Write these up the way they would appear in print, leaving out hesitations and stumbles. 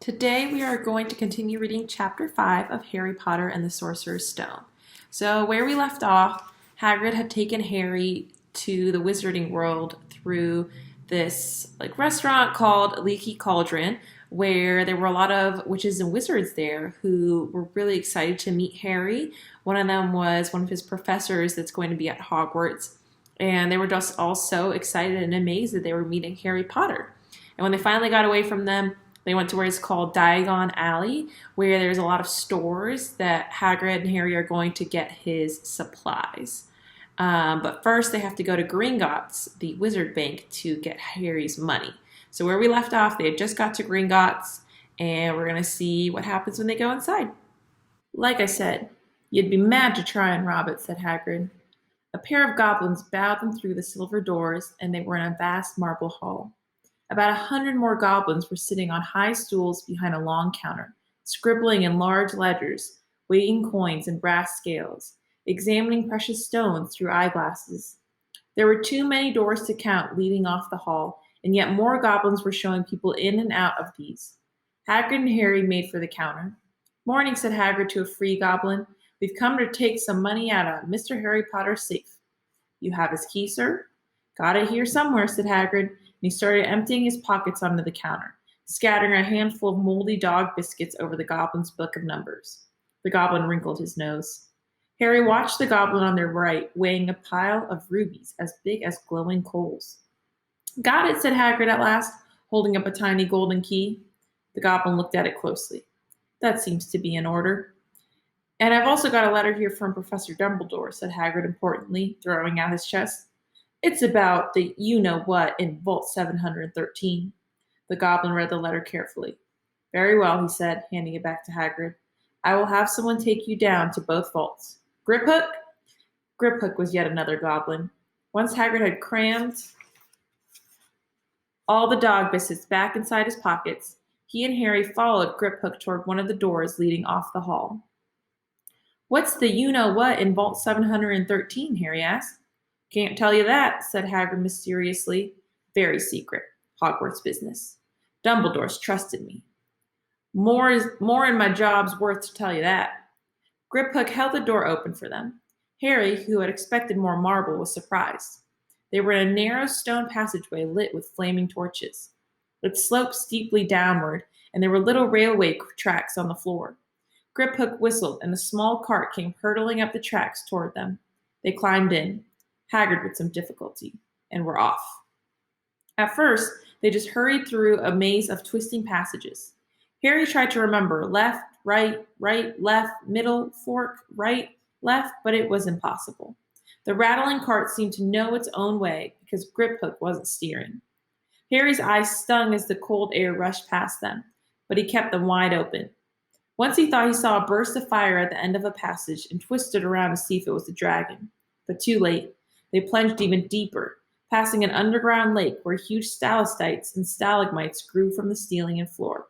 Today we are going to continue reading Chapter 5 of Harry Potter and the Sorcerer's Stone. So where we left off, Hagrid had taken Harry to the Wizarding World through this restaurant called Leaky Cauldron, where there were a lot of witches and wizards there who were really excited to meet Harry. One of them was one of his professors that's going to be at Hogwarts, and they were just all so excited and amazed that they were meeting Harry Potter. And when they finally got away from them, they went to where it's called Diagon Alley, where there's a lot of stores that Hagrid and Harry are going to get his supplies. But first, they have to go to Gringotts, the wizard bank, to get Harry's money. So where we left off, they had just got to Gringotts, and we're going to see what happens when they go inside. Like I said, you'd be mad to try and rob it, said Hagrid. A pair of goblins bowed them through the silver doors, and they were in a vast marble hall. About 100 more goblins were sitting on high stools behind a long counter, scribbling in large ledgers, weighing coins in brass scales, examining precious stones through eyeglasses. There were too many doors to count leading off the hall, and yet more goblins were showing people in and out of these. Hagrid and Harry made for the counter. Morning, said Hagrid to a free goblin. We've come to take some money out of Mr. Harry Potter's safe. You have his key, sir? Got it here somewhere, said Hagrid. And he started emptying his pockets onto the counter, scattering a handful of moldy dog biscuits over the goblin's book of numbers. The goblin wrinkled his nose. Harry watched the goblin on their right, weighing a pile of rubies as big as glowing coals. Got it, said Hagrid at last, holding up a tiny golden key. The goblin looked at it closely. That seems to be in order. And I've also got a letter here from Professor Dumbledore, said Hagrid importantly, throwing out his chest. It's about the you-know-what in Vault 713. The goblin read the letter carefully. Very well, he said, handing it back to Hagrid. I will have someone take you down to both vaults. Griphook? Griphook was yet another goblin. Once Hagrid had crammed all the dog biscuits back inside his pockets, he and Harry followed Griphook toward one of the doors leading off the hall. What's the you-know-what in Vault 713? Harry asked. Can't tell you that, said Hagrid mysteriously. Very secret. Hogwarts business. Dumbledore's trusted me. More in my job's worth to tell you that. Griphook held the door open for them. Harry, who had expected more marble, was surprised. They were in a narrow stone passageway lit with flaming torches. It sloped steeply downward, and there were little railway tracks on the floor. Griphook whistled, and a small cart came hurtling up the tracks toward them. They climbed in. Hagrid with some difficulty, and were off. At first, they just hurried through a maze of twisting passages. Harry tried to remember left, right, left, middle, fork, right, left, but it was impossible. The rattling cart seemed to know its own way because Griphook wasn't steering. Harry's eyes stung as the cold air rushed past them, but he kept them wide open. Once he thought he saw a burst of fire at the end of a passage and twisted around to see if it was a dragon, but too late. They plunged even deeper, passing an underground lake where huge stalactites and stalagmites grew from the ceiling and floor.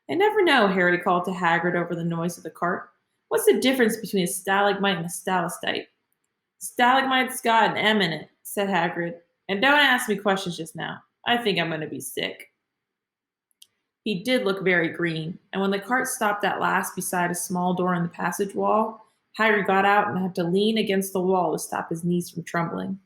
I never know, Harry called to Hagrid over the noise of the cart. What's the difference between a stalagmite and a stalactite? Stalagmite's got an M in it, said Hagrid. And don't ask me questions just now. I think I'm going to be sick. He did look very green, and when the cart stopped at last beside a small door in the passage wall, Hagrid got out and had to lean against the wall to stop his knees from trembling.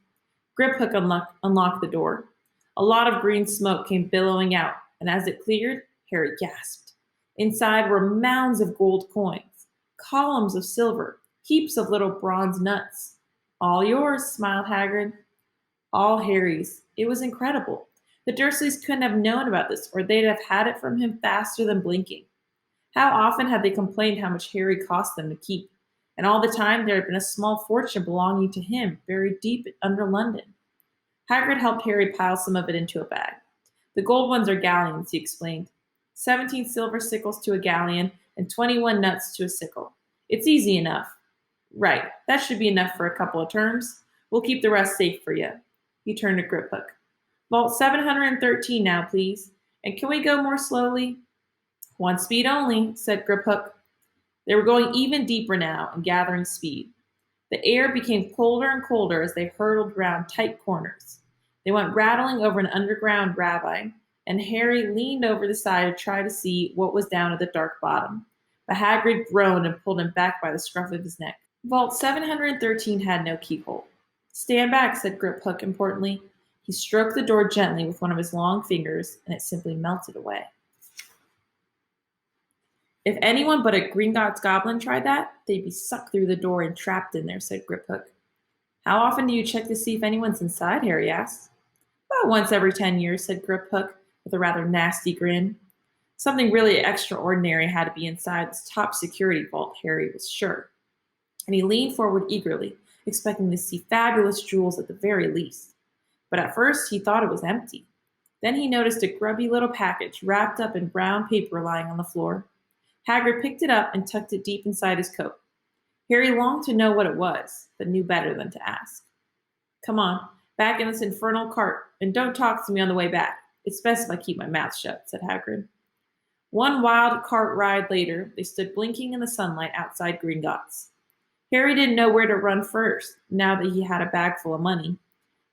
Griphook unlocked the door. A lot of green smoke came billowing out, and as it cleared, Harry gasped. Inside were mounds of gold coins, columns of silver, heaps of little bronze nuts. All yours, smiled Hagrid. All Harry's. It was incredible. The Dursleys couldn't have known about this, or they'd have had it from him faster than blinking. How often had they complained how much Harry cost them to keep? And all the time there had been a small fortune belonging to him, buried deep under London. Hagrid helped Harry pile some of it into a bag. The gold ones are galleons, he explained. 17 silver sickles to a galleon, and 21 nuts to a sickle. It's easy enough. Right, that should be enough for a couple of terms. We'll keep the rest safe for you. He turned to Griphook. Vault 713 now, please. And can we go more slowly? One speed only, said Griphook. They were going even deeper now and gathering speed. The air became colder and colder as they hurtled round tight corners. They went rattling over an underground ravine, and Harry leaned over the side to try to see what was down at the dark bottom. But Hagrid groaned and pulled him back by the scruff of his neck. Vault 713 had no keyhole. Stand back, said Griphook importantly. He stroked the door gently with one of his long fingers, and it simply melted away. If anyone but a Gringotts goblin tried that, they'd be sucked through the door and trapped in there, said Griphook. How often do you check to see if anyone's inside? Harry asked. About once every 10 years, said Griphook with a rather nasty grin. Something really extraordinary had to be inside this top security vault, Harry was sure. And he leaned forward eagerly, expecting to see fabulous jewels at the very least. But at first he thought it was empty. Then he noticed a grubby little package wrapped up in brown paper lying on the floor. Hagrid picked it up and tucked it deep inside his coat. Harry longed to know what it was, but knew better than to ask. Come on, back in this infernal cart, and don't talk to me on the way back. It's best if I keep my mouth shut, said Hagrid. One wild cart ride later, they stood blinking in the sunlight outside Gringotts. Harry didn't know where to run first, now that he had a bag full of money.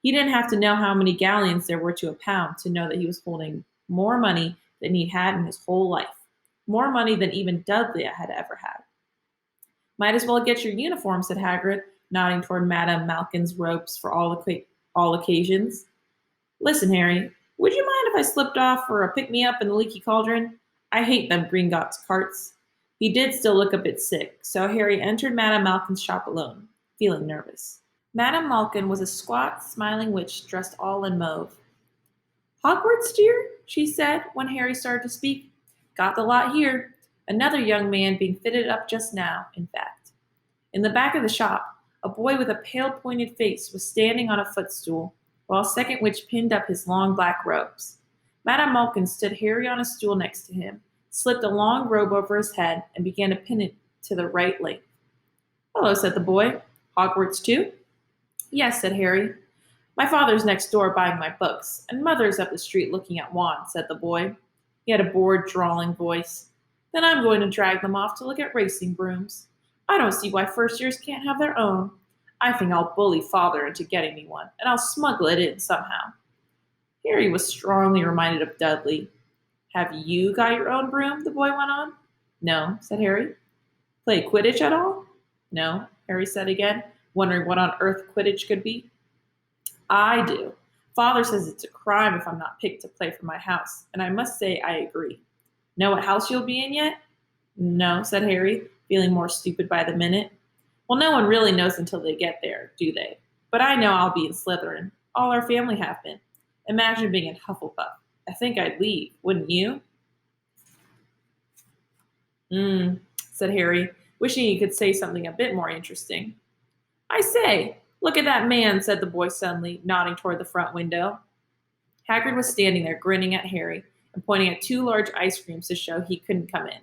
He didn't have to know how many galleons there were to a pound to know that he was holding more money than he'd had in his whole life. More money than even Dudley had ever had. Might as well get your uniform, said Hagrid, nodding toward Madame Malkin's robes for all occasions. Listen, Harry, would you mind if I slipped off for a pick-me-up in the leaky cauldron? I hate them Gringotts carts. He did still look a bit sick, so Harry entered Madame Malkin's shop alone, feeling nervous. Madame Malkin was a squat, smiling witch dressed all in mauve. Hogwarts, dear? She said when Harry started to speak. Got the lot here. Another young man being fitted up just now, in fact. In the back of the shop, a boy with a pale, pointed face was standing on a footstool, while a second witch pinned up his long black robes. Madame Malkin stood Harry on a stool next to him, slipped a long robe over his head, and began to pin it to the right length. Hello, said the boy. Hogwarts too? Yes, said Harry. My father's next door buying my books, and mother's up the street looking at wands, said the boy. He had a bored, drawling voice. Then I'm going to drag them off to look at racing brooms. I don't see why first years can't have their own. I think I'll bully father into getting me one, and I'll smuggle it in somehow. Harry was strongly reminded of Dudley. Have you got your own broom? The boy went on. No, said Harry. Play Quidditch at all? No, Harry said again, wondering what on earth Quidditch could be. I do. Father says it's a crime if I'm not picked to play for my house, and I must say I agree. Know what house you'll be in yet? No, said Harry, feeling more stupid by the minute. Well, no one really knows until they get there, do they? But I know I'll be in Slytherin. All our family have been. Imagine being in Hufflepuff. I think I'd leave, wouldn't you? Said Harry, wishing he could say something a bit more interesting. I say, look at that man, said the boy suddenly, nodding toward the front window. Hagrid was standing there, grinning at Harry, and pointing at 2 large ice creams to show he couldn't come in.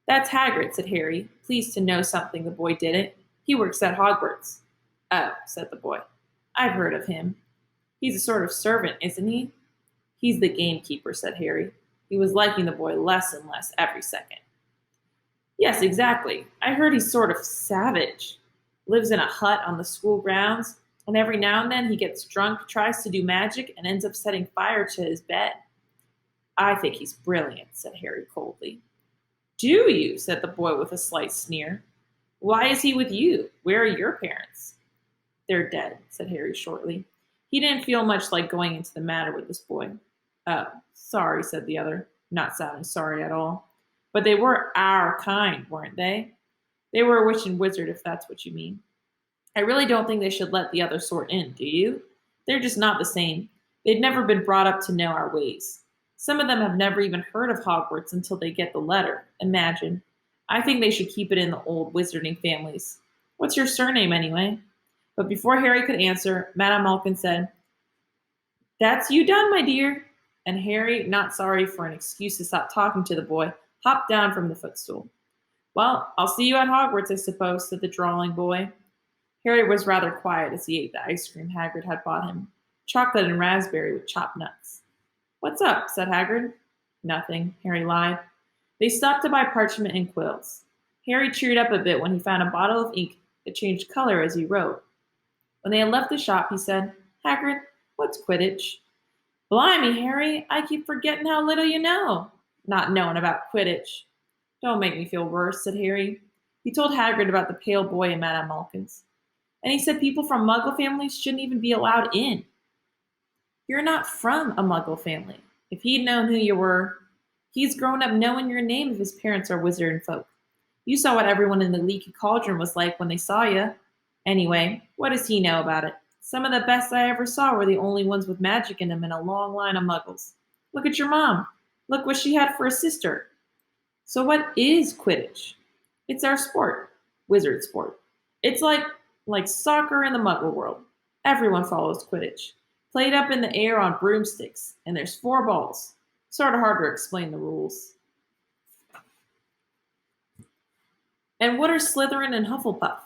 That's Hagrid, said Harry, pleased to know something the boy didn't. He works at Hogwarts. Oh, said the boy. I've heard of him. He's a sort of servant, isn't he? He's the gamekeeper, said Harry. He was liking the boy less and less every second. Yes, exactly. I heard he's sort of savage. Lives in a hut on the school grounds, and every now and then he gets drunk, tries to do magic, and ends up setting fire to his bed. I think he's brilliant, said Harry coldly. Do you? Said the boy with a slight sneer. Why is he with you? Where are your parents? They're dead, said Harry shortly. He didn't feel much like going into the matter with this boy. Oh, sorry, said the other, not sounding sorry at all. But they were our kind, weren't they? They were a witch and wizard, if that's what you mean. I really don't think they should let the other sort in, do you? They're just not the same. They've never been brought up to know our ways. Some of them have never even heard of Hogwarts until they get the letter. Imagine. I think they should keep it in the old wizarding families. What's your surname, anyway? But before Harry could answer, Madame Malkin said, That's you done, my dear. And Harry, not sorry for an excuse to stop talking to the boy, hopped down from the footstool. Well, I'll see you at Hogwarts, I suppose, said the drawling boy. Harry was rather quiet as he ate the ice cream Hagrid had bought him, chocolate and raspberry with chopped nuts. What's up? Said Hagrid. Nothing, Harry lied. They stopped to buy parchment and quills. Harry cheered up a bit when he found a bottle of ink that changed color as he wrote. When they had left the shop, he said, Hagrid, what's Quidditch? Blimey, Harry, I keep forgetting how little you know. Not knowing about Quidditch. Don't make me feel worse, said Harry. He told Hagrid about the pale boy and Madame Malkin's. And he said people from Muggle families shouldn't even be allowed in. You're not from a Muggle family. If he'd known who you were, he's grown up knowing your name if his parents are wizard folk. You saw what everyone in the Leaky Cauldron was like when they saw you. Anyway, what does he know about it? Some of the best I ever saw were the only ones with magic in them in a long line of muggles. Look at your mom. Look what she had for a sister. So what is Quidditch? It's our sport. Wizard sport. It's like soccer in the muggle world. Everyone follows Quidditch. Played up in the air on broomsticks, and there's 4 balls. Sort of hard to explain the rules. And what are Slytherin and Hufflepuff?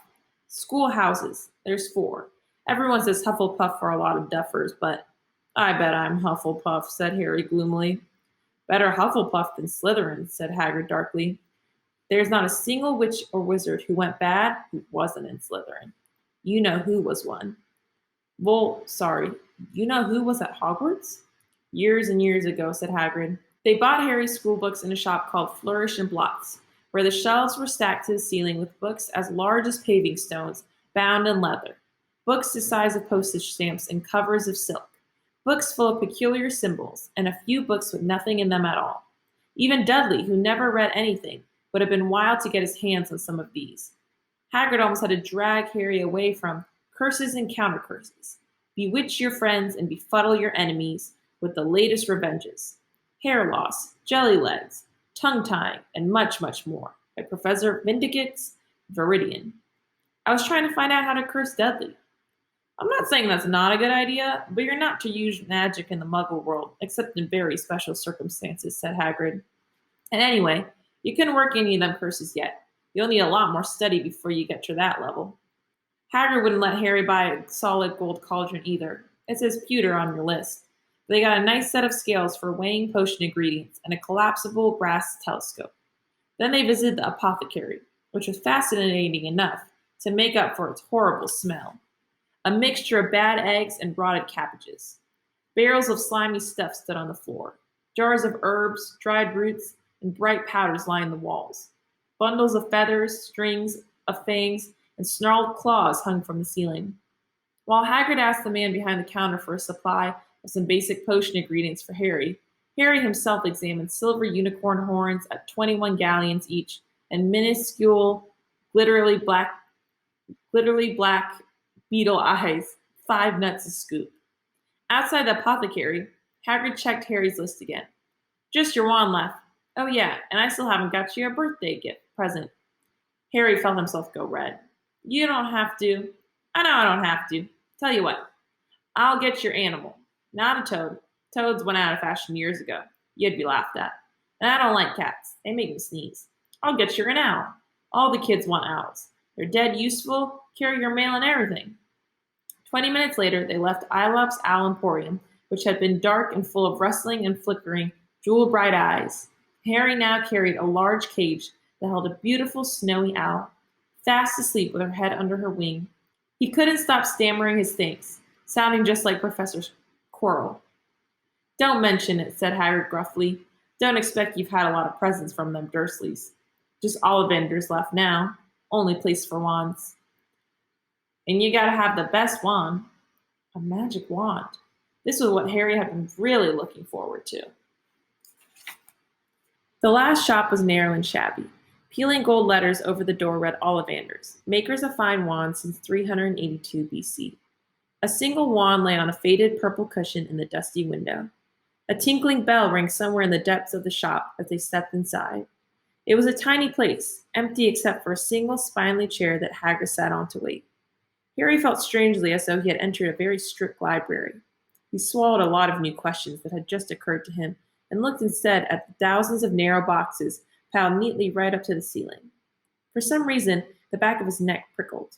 Schoolhouses. There's 4. Everyone says Hufflepuff for a lot of duffers, but I bet I'm Hufflepuff, said Harry gloomily. Better Hufflepuff than Slytherin, said Hagrid darkly. There's not a single witch or wizard who went bad who wasn't in Slytherin. You know who was one. Well, sorry, you know who was at Hogwarts? Years and years ago, said Hagrid. They bought Harry's school books in a shop called Flourish and Blots, where the shelves were stacked to the ceiling with books as large as paving stones, bound in leather. Books the size of postage stamps and covers of silk. Books full of peculiar symbols, and a few books with nothing in them at all. Even Dudley, who never read anything, would have been wild to get his hands on some of these. Hagrid almost had to drag Harry away from curses and counter curses. Bewitch your friends and befuddle your enemies with the latest revenges. Hair loss, jelly legs, tongue tying, and much, much more by Professor Vindicates Viridian. I was trying to find out how to curse Dudley. I'm not saying that's not a good idea, but you're not to use magic in the muggle world, except in very special circumstances, said Hagrid. And anyway, you couldn't work any of them curses yet. You'll need a lot more study before you get to that level. Hagrid wouldn't let Harry buy a solid gold cauldron either. It says pewter on your list. They got a nice set of scales for weighing potion ingredients and a collapsible brass telescope. Then they visited the apothecary, which was fascinating enough to make up for its horrible smell. A mixture of bad eggs and rotted cabbages. Barrels of slimy stuff stood on the floor. Jars of herbs, dried roots, and bright powders lined the walls. Bundles of feathers, strings of fangs, and snarled claws hung from the ceiling. While Hagrid asked the man behind the counter for a supply of some basic potion ingredients for Harry, Harry himself examined silver unicorn horns at 21 galleons each and minuscule, glitteringly black beetle eyes, 5 nuts a scoop. Outside the apothecary, Hagrid checked Harry's list again. Just your wand left. Oh yeah, and I still haven't got you a birthday gift present. Harry felt himself go red. You don't have to. I know I don't have to. Tell you what, I'll get your animal. Not a toad. Toads went out of fashion years ago. You'd be laughed at. And I don't like cats. They make me sneeze. I'll get you an owl. All the kids want owls. They're dead useful, carry your mail and everything. 20 minutes later, they left Ilop's Owl Emporium, which had been dark and full of rustling and flickering, jewel-bright eyes. Harry now carried a large cage that held a beautiful snowy owl, fast asleep with her head under her wing. He couldn't stop stammering his thanks, sounding just like Professor Quirrell. Don't mention it, said Hagrid gruffly. Don't expect you've had a lot of presents from them Dursleys. Just Ollivanders left now. Only place for wands. And you gotta have the best wand. A magic wand. This was what Harry had been really looking forward to. The last shop was narrow and shabby. Peeling gold letters over the door read Ollivanders, makers of fine wands since 382 BC. A single wand lay on a faded purple cushion in the dusty window. A tinkling bell rang somewhere in the depths of the shop as they stepped inside. It was a tiny place, empty except for a single spindly chair that Hagrid sat on to wait. Harry felt strangely as though he had entered a very strict library. He swallowed a lot of new questions that had just occurred to him and looked instead at the thousands of narrow boxes piled neatly right up to the ceiling. For some reason, the back of his neck prickled.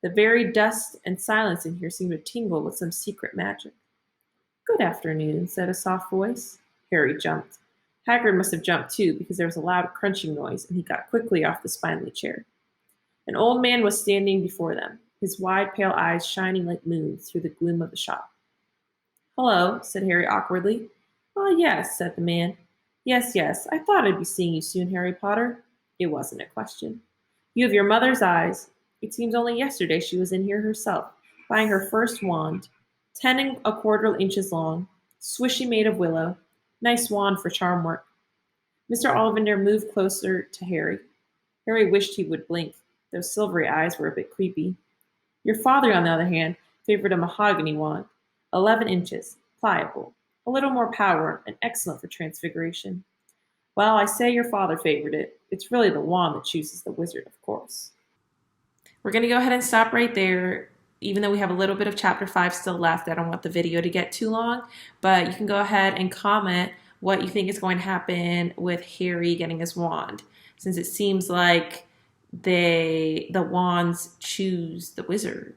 The very dust and silence in here seemed to tingle with some secret magic. Good afternoon, said a soft voice. Harry jumped. Hagrid must have jumped too, because there was a loud crunching noise, and he got quickly off the spindly chair. An old man was standing before them, his wide, pale eyes shining like moons through the gloom of the shop. Hello, said Harry awkwardly. Ah, yes, said the man. Yes, yes, I thought I'd be seeing you soon, Harry Potter. It wasn't a question. You have your mother's eyes. It seems only yesterday she was in here herself, buying her first wand, 10 1/4 inches long, swishy made of willow. Nice wand for charm work. Mr. Ollivander moved closer to Harry. Harry wished he would blink. Those silvery eyes were a bit creepy. Your father, on the other hand, favored a mahogany wand, 11 inches, pliable, a little more power, and excellent for transfiguration. Well, I say your father favored it. It's really the wand that chooses the wizard, of course. We're going to go ahead and stop right there. Even though we have a little bit of chapter 5 still left, I don't want the video to get too long, but you can go ahead and comment what you think is going to happen with Harry getting his wand, since it seems like the wands choose the wizard.